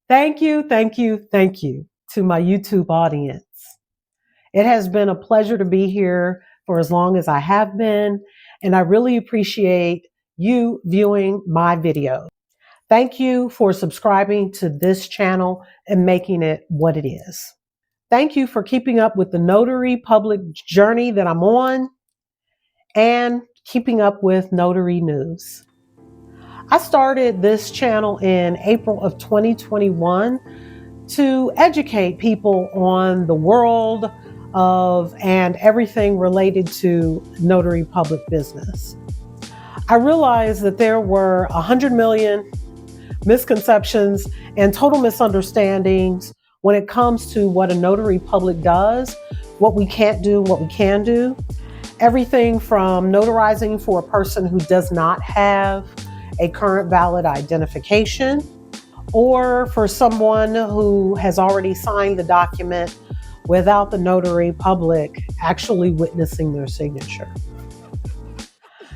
Thank you, thank you, thank you to my YouTube audience. It has been a pleasure to be here for as long as I have been, and I really appreciate you viewing my videos. Thank you for subscribing to this channel and making it what it is. Thank you for keeping up with the notary public journey that I'm on and keeping up with notary news. I started this channel in April of 2021 to educate people on the world of and everything related to notary public business. I realized that there were 100 million misconceptions and total misunderstandings when it comes to what a notary public does, what we can't do, what we can do. Everything from notarizing for a person who does not have a current valid identification, or for someone who has already signed the document without the notary public actually witnessing their signature.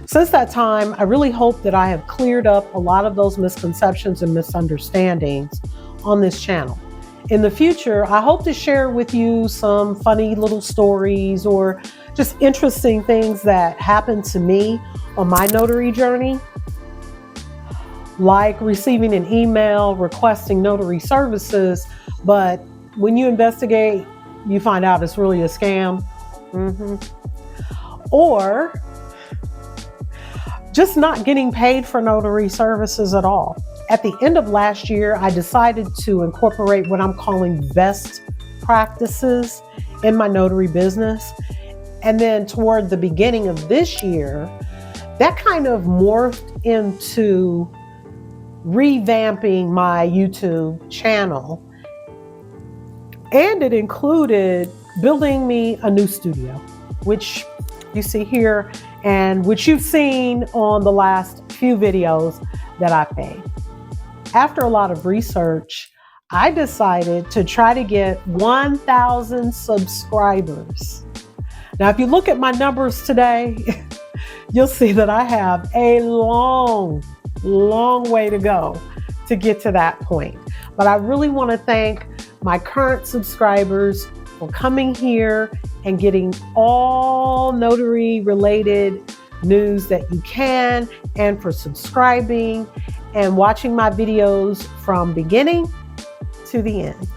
Since that time, I really hope that I have cleared up a lot of those misconceptions and misunderstandings on this channel. In the future, I hope to share with you some funny little stories or just interesting things that happened to me on my notary journey, like receiving an email requesting notary services, but when you investigate, you find out it's really a scam. Or just not getting paid for notary services at all. At the end of last year, I decided to incorporate what I'm calling best practices in my notary business. And then toward the beginning of this year, that kind of morphed into revamping my YouTube channel. And it included building me a new studio, which you see here and which you've seen on the last few videos that I've made. After a lot of research, I decided to try to get 1,000 subscribers. Now, if you look at my numbers today, you'll see that I have a long way to go to get to that point. But I really want to thank my current subscribers for coming here and getting all notary related news that you can, and for subscribing and watching my videos from beginning to the end.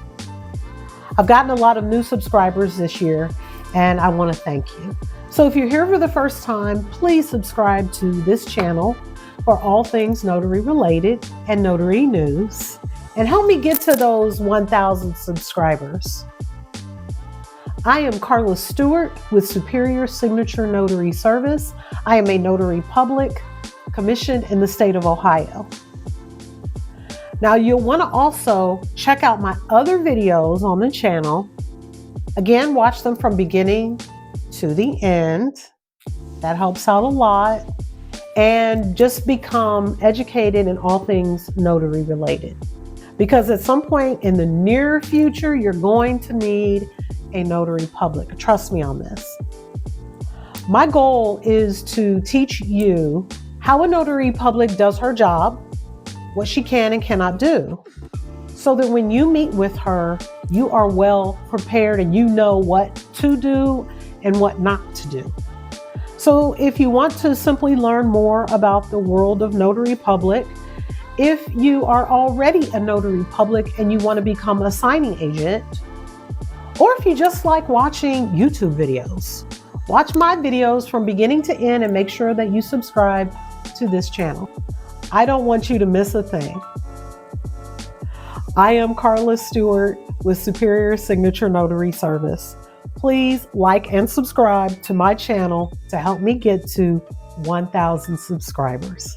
I've gotten a lot of new subscribers this year, and I want to thank you. So if you're here for the first time, please subscribe to this channel for all things notary related and notary news, and help me get to those 1,000 subscribers. I am Carla Stewart with Superior Signature Notary Service. I am a notary public commissioned in the state of Ohio. Now, you'll want to also check out my other videos on the channel. Again, watch them from beginning to the end. That helps out a lot. And just become educated in all things notary related. Because at some point in the near future, you're going to need a notary public. Trust me on this. My goal is to teach you how a notary public does her job, what she can and cannot do, so that when you meet with her, you are well prepared and you know what to do and what not to do. So if you want to simply learn more about the world of notary public, if you are already a notary public and you want to become a signing agent, or if you just like watching YouTube videos, watch my videos from beginning to end and make sure that you subscribe to this channel. I don't want you to miss a thing. I am Carla Stewart with Superior Signature Notary Service. Please like and subscribe to my channel to help me get to 1,000 subscribers.